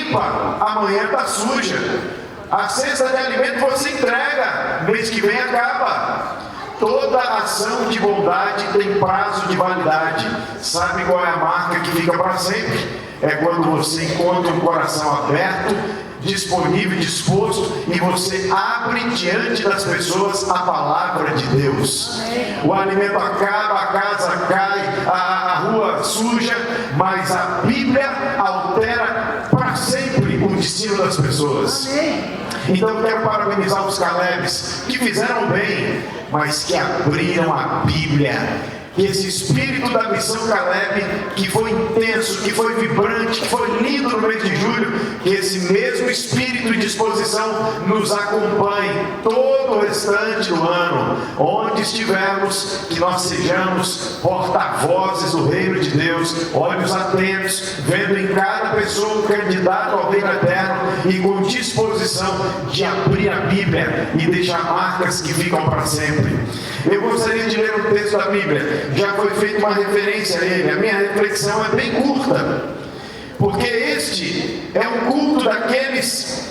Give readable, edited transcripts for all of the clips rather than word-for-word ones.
limpa, amanhã está suja. A cesta de alimento você entrega, mês que vem acaba. Toda ação de bondade tem prazo de validade. Sabe qual é a marca que fica para sempre? É quando você encontra um coração aberto, disponível, disposto, e você abre diante das pessoas a palavra de Deus. O alimento acaba, a casa cai, a rua suja, mas a Bíblia altera para sempre o destino das pessoas. Então eu quero parabenizar os Calebes que fizeram bem, mas que abriram a Bíblia. E esse espírito da missão Caleb, que foi intenso, que foi vibrante, que foi lindo no mês de julho, que esse mesmo espírito e disposição nos acompanhe todo o restante do ano. Onde estivermos, que nós sejamos porta-vozes do reino de Deus, olhos atentos, vendo em cada pessoa um candidato ao reino eterno e com disposição de abrir a Bíblia e deixar marcas que ficam para sempre. Eu gostaria de ler um texto da Bíblia. Já foi feita uma referência a ele. A minha reflexão é bem curta, porque este é um culto daqueles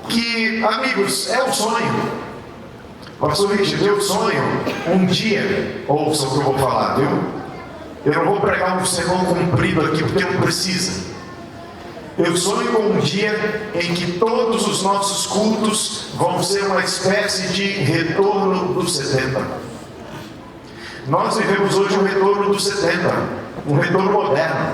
que, amigos, é o sonho. Pastor Richard, eu sonho um dia, ouça o que eu vou falar, viu? Eu não vou pregar um sermão comprido aqui, porque não precisa. Eu sonho com um dia em que todos os nossos cultos vão ser uma espécie de retorno dos 70. Nós vivemos hoje um retorno dos 70, um retorno moderno.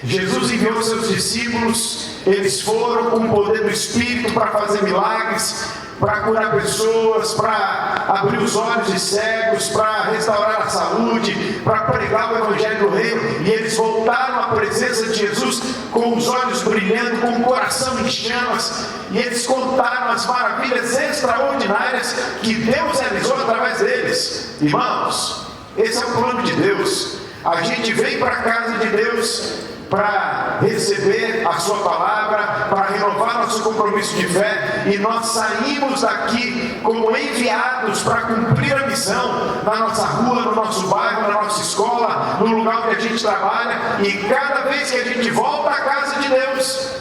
Jesus enviou seus discípulos, eles foram com o poder do Espírito para fazer milagres, para curar pessoas, para abrir os olhos de cegos, para restaurar a saúde, para pregar o Evangelho do Reino, e eles voltaram à presença de Jesus com os olhos brilhando, com o coração em chamas, e eles contaram as maravilhas extraordinárias que Deus realizou através deles. Irmãos, esse é o plano de Deus. A gente vem para a casa de Deus para receber a sua palavra, para renovar nosso compromisso de fé, e nós saímos daqui como enviados para cumprir a missão na nossa rua, no nosso bairro, na nossa escola, no lugar onde a gente trabalha. E cada vez que a gente volta à casa de Deus,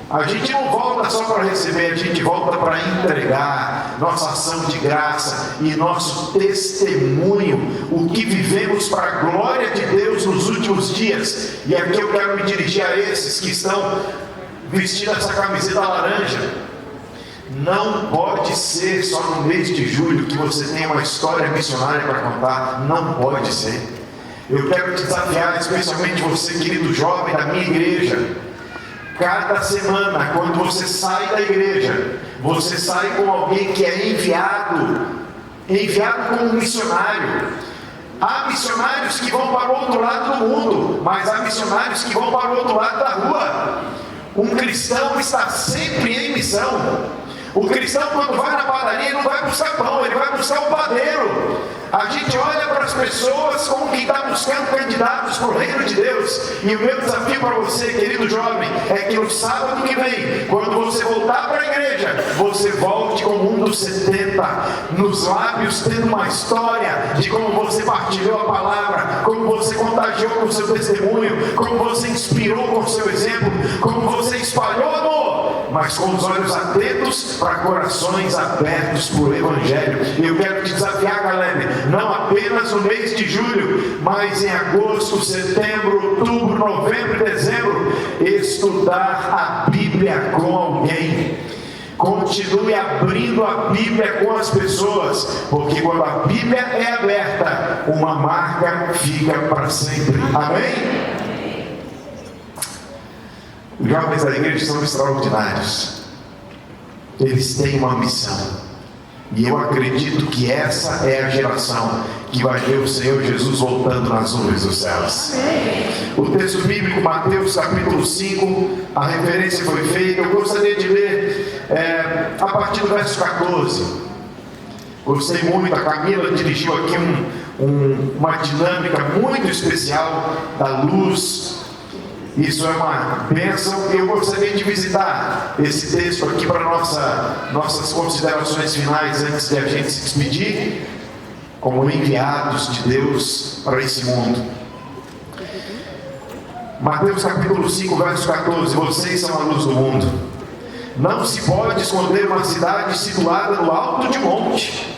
a gente não volta só para receber, a gente volta para entregar nossa ação de graça e nosso testemunho, o que vivemos para a glória de Deus nos últimos dias. E aqui eu quero me dirigir a esses que estão vestindo essa camiseta laranja. Não pode ser só no mês de julho que você tem uma história missionária para contar. Não pode ser. Eu quero te desafiar, especialmente você, querido jovem da minha igreja. Cada semana, quando você sai da igreja, você sai com alguém que é enviado como um missionário. Há missionários que vão para o outro lado do mundo, mas há missionários que vão para o outro lado da rua. Um cristão está sempre em missão. O cristão, quando vai na padaria, ele não vai buscar pão, ele vai buscar o padeiro. A gente olha para as pessoas como quem está buscando candidatos para o reino de Deus. E o meu desafio para você, querido jovem, é que no sábado que vem, quando você voltar para a igreja, você volte como um dos 70, nos lábios, tendo uma história de como você partilhou a palavra, como você contagiou com o seu testemunho, como você inspirou com o seu exemplo, como você espalhou amor, mas com os olhos atentos para corações abertos por Evangelho. E eu quero te desafiar, galera, não apenas no mês de julho, mas em agosto, setembro, outubro, novembro e dezembro, estudar a Bíblia com alguém. Continue abrindo a Bíblia com as pessoas, porque quando a Bíblia é aberta, uma marca fica para sempre. Amém? Os jovens da igreja são extraordinários. Eles têm uma missão. E eu acredito que essa é a geração que vai ver o Senhor Jesus voltando nas nuvens dos céus. O texto bíblico, Mateus capítulo 5, a referência foi feita. Eu gostaria de ler a partir do verso 14. Gostei muito, a Camila dirigiu aqui uma dinâmica muito especial da luz. Isso é uma bênção. Eu gostaria de visitar esse texto aqui para nossas considerações finais antes de a gente se despedir como enviados de Deus para esse mundo. Mateus capítulo 5, verso 14: vocês são a luz do mundo. Não se pode esconder uma cidade situada no alto de um monte,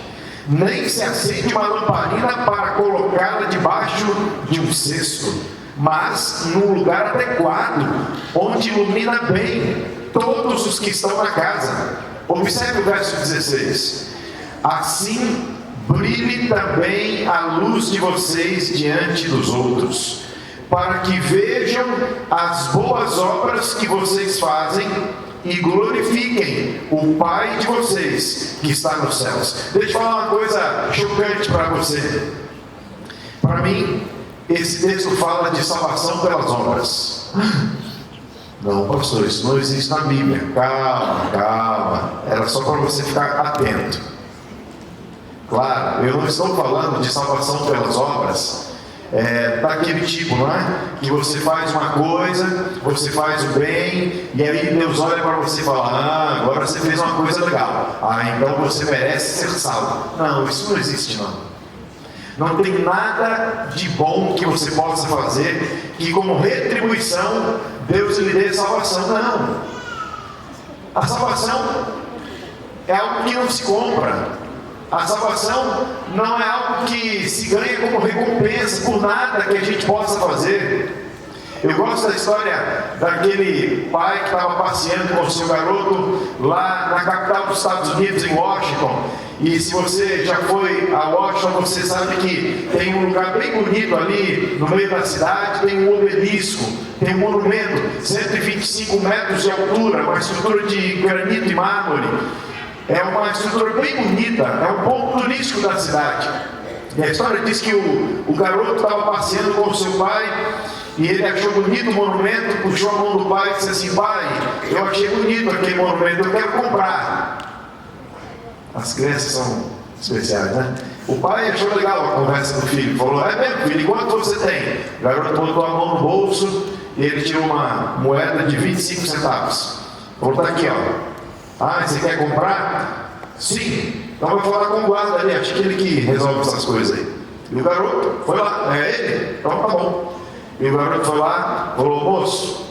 nem se acende uma lamparina para colocá-la debaixo de um cesto, mas num lugar adequado, onde ilumina bem todos os que estão na casa. Observe o verso 16: assim brilhe também a luz de vocês diante dos outros, para que vejam as boas obras que vocês fazem e glorifiquem o Pai de vocês que está nos céus. Deixa eu falar uma coisa chocante para você. Para mim, esse texto fala de salvação pelas obras. Não, pastor, isso não existe na Bíblia. Calma. Era só para você ficar atento. Claro, eu não estou falando de salvação pelas obras daquele tipo, não é? Que você faz uma coisa, você faz o bem, e aí Deus olha para você e fala: agora você fez uma coisa legal, então você merece ser salvo. Não, isso não existe não. Não tem nada de bom que você possa fazer que como retribuição Deus lhe dê salvação. Não. A salvação é algo que não se compra. A salvação não é algo que se ganha como recompensa por nada que a gente possa fazer. Eu gosto da história daquele pai que estava passeando com o seu garoto lá na capital dos Estados Unidos, em Washington. E se você já foi a Washington, você sabe que tem um lugar bem bonito ali no meio da cidade, tem um obelisco, tem um monumento, 125 metros de altura, uma estrutura de granito e mármore. É uma estrutura bem bonita, é um ponto turístico da cidade. E a história diz que o garoto estava passeando com o seu pai e ele achou bonito o monumento, puxou a mão do pai e disse assim: pai, eu achei bonito aquele monumento, eu quero comprar. As crianças são especiais, né? O pai achou legal a conversa do filho, falou: é mesmo, filho, quanto você tem? O garoto botou a mão no bolso e ele tirou uma moeda de 25 centavos. Falou: tá aqui, ó. Você quer comprar? Sim. Então vai falar com o guarda ali, acho que ele que resolve essas coisas aí. E o garoto foi lá: é ele? Então tá bom. E o garoto foi lá, falou: moço,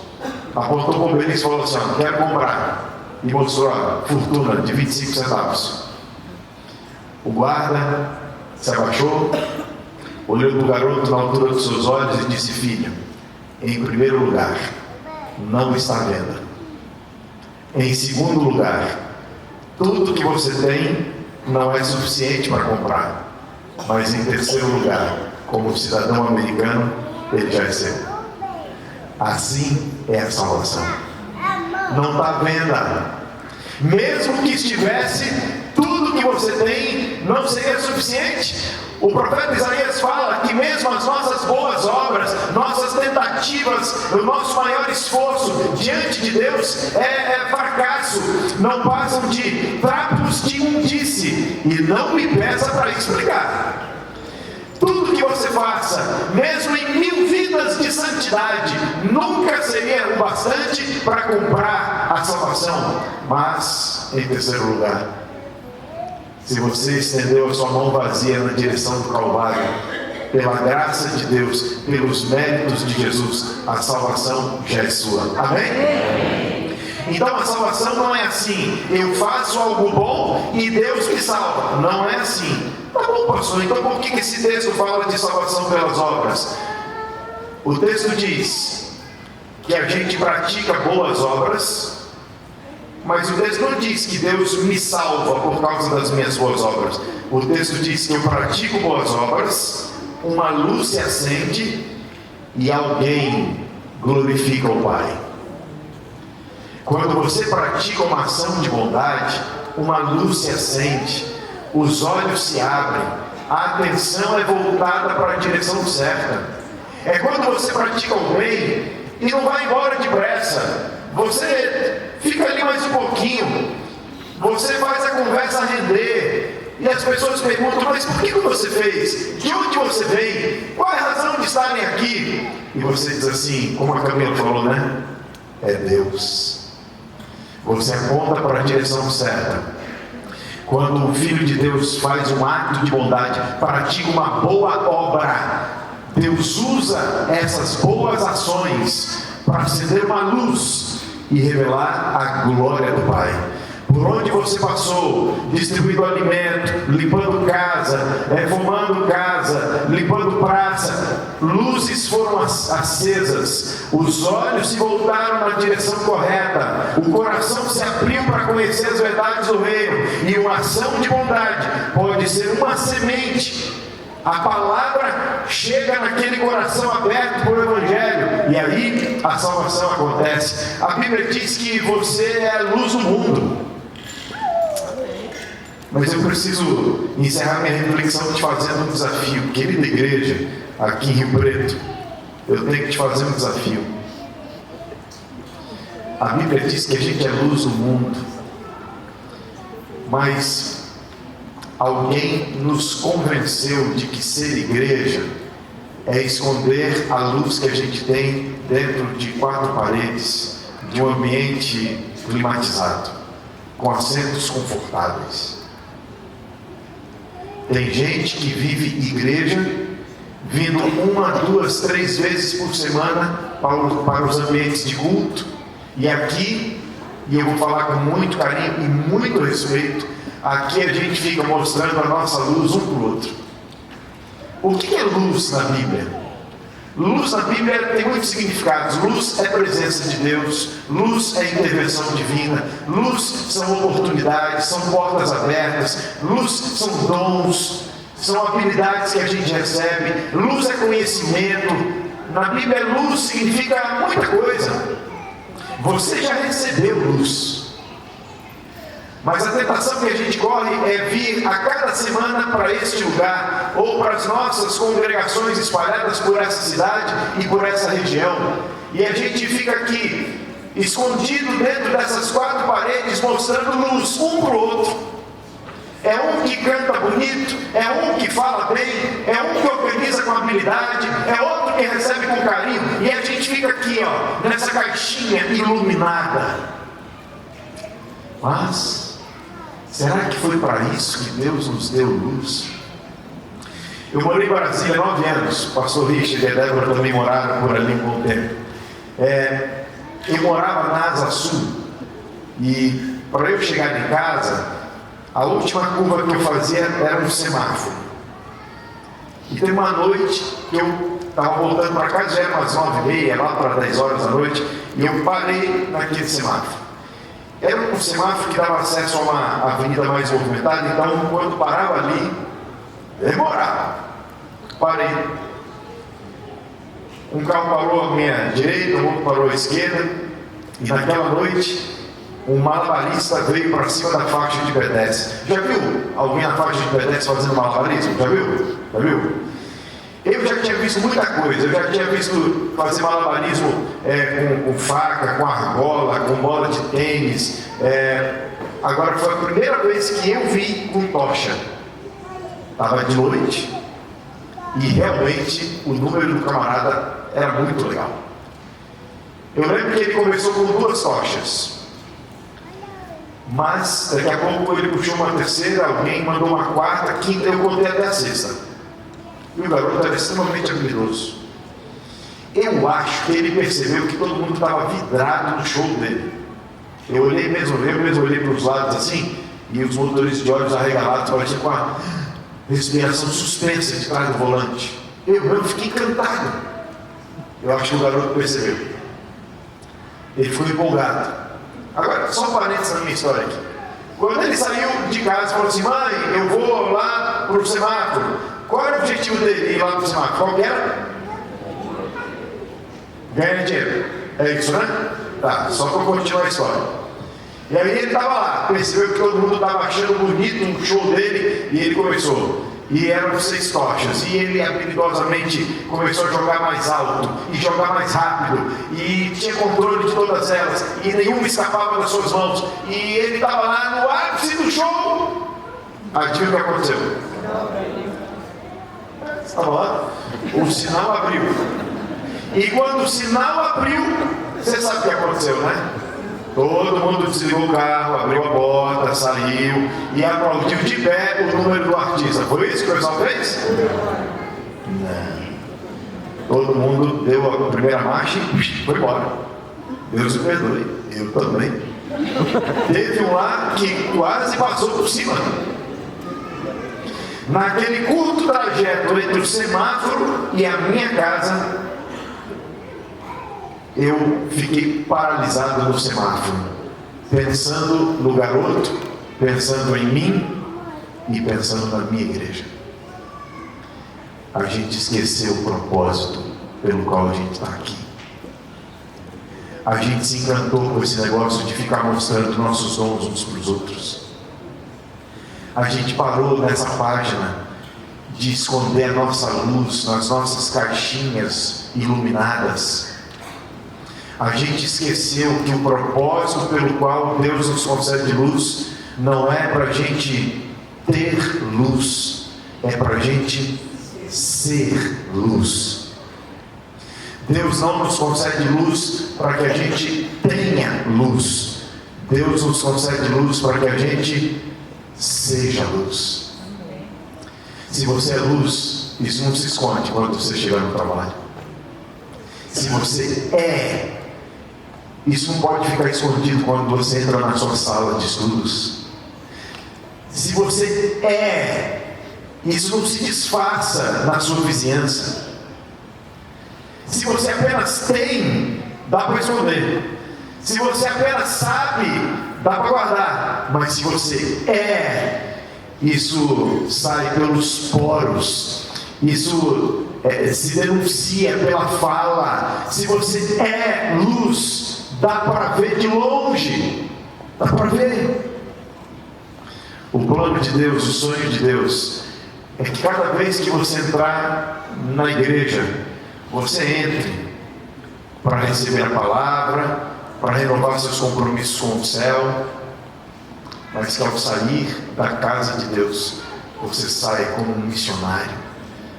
apontou para o obelisco e falou assim: quero comprar. E mostrou a fortuna de 25 centavos. O guarda se abaixou, olhou para o garoto na altura dos seus olhos e disse: filho, em primeiro lugar, não está à venda. Em segundo lugar, tudo que você tem não é suficiente para comprar. Mas em terceiro lugar, como cidadão americano, ele já recebeu. Assim é a salvação. Não está à venda. Mesmo que estivesse, tudo que você tem não seria suficiente. O profeta Isaías fala que mesmo as nossas boas obras, nossas tentativas, o nosso maior esforço diante de Deus é fracasso. Não passam de trapos de imundície. E não me peça para explicar. Tudo que você faça, mesmo em 1000 vidas de santidade, nunca seria o bastante para comprar a salvação. Mas, em terceiro lugar, se você estendeu a sua mão vazia na direção do Calvário, pela graça de Deus, pelos méritos de Jesus, a salvação já é sua. Amém? Então a salvação não é assim: eu faço algo bom e Deus me salva. Não é assim. Tá bom, pastor, então por que esse texto fala de salvação pelas obras? O texto diz que a gente pratica boas obras, mas o texto não diz que Deus me salva por causa das minhas boas obras. O texto diz que eu pratico boas obras, uma luz se acende e alguém glorifica o Pai. Quando você pratica uma ação de bondade, uma luz se acende, os olhos se abrem, a atenção é voltada para a direção certa. É quando você pratica o bem e não vai embora depressa. Você fica ali mais um pouquinho, você faz a conversa render, e as pessoas perguntam: mas por que você fez? De onde você veio? Qual é a razão de estarem aqui? E você diz assim, como a Camila falou, né? É Deus. Você aponta para a direção certa. Quando o Filho de Deus faz um ato de bondade, pratica uma boa obra, Deus usa essas boas ações para acender uma luz e revelar a glória do Pai. Por onde você passou, distribuindo alimento, limpando casa, reformando casa, limpando praça, luzes foram acesas, os olhos se voltaram na direção correta, o coração se abriu para conhecer as verdades do reino, e uma ação de bondade pode ser uma semente. A palavra chega naquele coração aberto para o Evangelho, e aí a salvação acontece. A Bíblia diz que você é a luz do mundo. Mas eu preciso encerrar minha reflexão te fazendo um desafio. Querida igreja, aqui em Rio Preto, eu tenho que te fazer um desafio. A Bíblia diz que a gente é luz do mundo, mas alguém nos convenceu de que ser igreja é esconder a luz que a gente tem dentro de 4 paredes, de um ambiente climatizado, com assentos confortáveis. Tem gente que vive igreja, vindo 1, 2, 3 vezes por semana para os ambientes de culto, e aqui, e eu vou falar com muito carinho e muito respeito, aqui a gente fica mostrando a nossa luz um para o outro. O que é luz na Bíblia? Luz na Bíblia tem muitos significados. Luz é presença de Deus, luz é intervenção divina, luz são oportunidades, são portas abertas, luz são dons, são habilidades que a gente recebe, luz é conhecimento. Na Bíblia, luz significa muita coisa. Você já recebeu luz. Mas a tentação que a gente corre é vir a cada semana para este lugar, ou para as nossas congregações espalhadas por essa cidade e por essa região, e a gente fica aqui, escondido dentro dessas 4 paredes, mostrando luz um para o outro. É um que canta bonito, é um que fala bem, é um que organiza com habilidade, é outro que recebe com carinho, e a gente fica aqui, ó, nessa caixinha iluminada. Mas será que foi para isso que Deus nos deu luz? Eu morei em Brasília 9 anos. O pastor Richard e a Débora também moraram por ali um bom tempo. Eu morava na Asa Sul. E para eu chegar em casa, a última curva que eu fazia era um semáforo. E tem uma noite que eu estava voltando para casa, já era umas 9h30, lá para 10 horas da noite, e eu parei naquele semáforo. Era um semáforo que dava acesso a uma avenida mais movimentada, então quando parava ali, demorava. Parei. Um carro parou à minha direita, um outro parou à esquerda, e naquela noite, um malabarista veio para cima da faixa de pedestre. Já viu alguém na faixa de pedestre fazendo malabarismo? Já viu? Já viu? Eu já tinha visto muita coisa, eu já tinha visto fazer malabarismo com faca, com argola, com bola de tênis. Agora foi a primeira vez que eu vi com tocha. Estava de noite e realmente o número do camarada era muito legal. Eu lembro que ele começou com 2 tochas, mas daqui a pouco ele puxou uma terceira, alguém mandou uma quarta, quinta, eu contei até a 6ª. E o garoto era extremamente habilidoso. Eu acho que ele percebeu que todo mundo estava vidrado no show dele. Eu mesmo olhei para os lados assim, e os motores de olhos arregalados pareciam com a respiração suspensa de trás do volante. Eu fiquei encantado. Eu acho que o garoto percebeu. Ele ficou empolgado. Agora, só um parênteses na minha história aqui. Quando ele saiu de casa e falou assim: mãe, eu vou lá para o semáforo. Qual era o objetivo dele ir lá para o semáforo? Qual que era? Ganhar dinheiro. É isso, né? Tá, só para continuar a história. E aí ele estava lá, percebeu que todo mundo estava achando bonito um show dele, e ele começou. E eram 6 tochas, e ele habilidosamente começou a jogar mais alto, e jogar mais rápido, e tinha controle de todas elas, e nenhuma escapava das suas mãos, e ele estava lá no ápice do show. Adivinha o que aconteceu? Estava lá, o sinal abriu. E quando o sinal abriu, você sabe o que aconteceu, né? Todo mundo desligou o carro, abriu a porta, saiu e aplaudiu de pé o número do artista. Foi isso que o pessoal fez? Não. Todo mundo deu a primeira marcha e foi embora. Deus me perdoe, eu também. Teve um lá que quase passou por cima. Naquele curto trajeto entre o semáforo e a minha casa, eu fiquei paralisado no semáforo, pensando no garoto, pensando em mim e pensando na minha igreja. A gente esqueceu o propósito pelo qual a gente está aqui. A gente se encantou com esse negócio de ficar mostrando nossos dons uns para os outros. A gente parou nessa página de esconder a nossa luz nas nossas caixinhas iluminadas. A gente esqueceu que o propósito pelo qual Deus nos concede luz não é para a gente ter luz, é para a gente ser luz. Deus não nos concede luz para que a gente tenha luz. Deus nos concede luz para que a gente seja luz. Se você é luz, isso não se esconde quando você chegar no trabalho. Se você é, isso não pode ficar escondido quando você entra na sua sala de estudos. Se você é, isso não se disfarça na sua vizinhança. Se você apenas tem, dá para esconder. Se você apenas sabe, dá para guardar. Mas se você é, isso sai pelos poros. Isso se denuncia pela fala. Se você é luz, dá para ver de longe. Dá para ver. O plano de Deus, o sonho de Deus, é que cada vez que você entrar na igreja, você entre para receber a palavra, para renovar seus compromissos com o céu, mas que ao sair da casa de Deus, você saia como um missionário,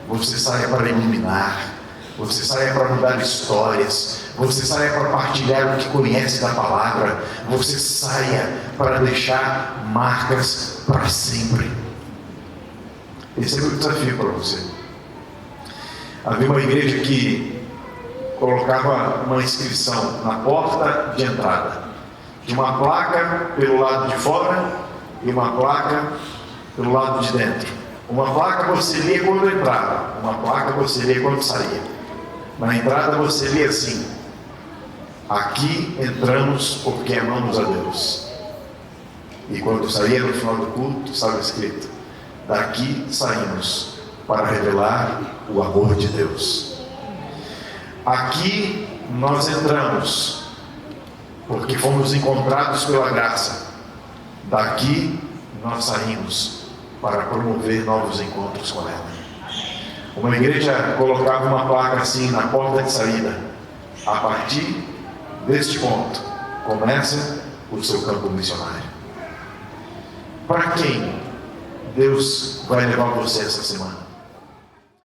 você saia para iluminar, você saia para mudar histórias, você saia para partilhar o que conhece da palavra, você saia para deixar marcas para sempre. Esse é o meu desafio para você. Havia uma igreja que colocava uma inscrição na porta de entrada, de uma placa pelo lado de fora e uma placa pelo lado de dentro. Uma placa você lia quando entrava, uma placa você lia quando saía. Na entrada você lia assim: aqui entramos porque amamos a Deus. E quando saía no final do culto, estava escrito: daqui saímos para revelar o amor de Deus. Aqui nós entramos porque fomos encontrados pela graça. Daqui nós saímos para promover novos encontros com ela. Uma igreja colocava uma placa assim na porta de saída: a partir deste ponto começa o seu campo missionário. Para quem Deus vai levar você essa semana?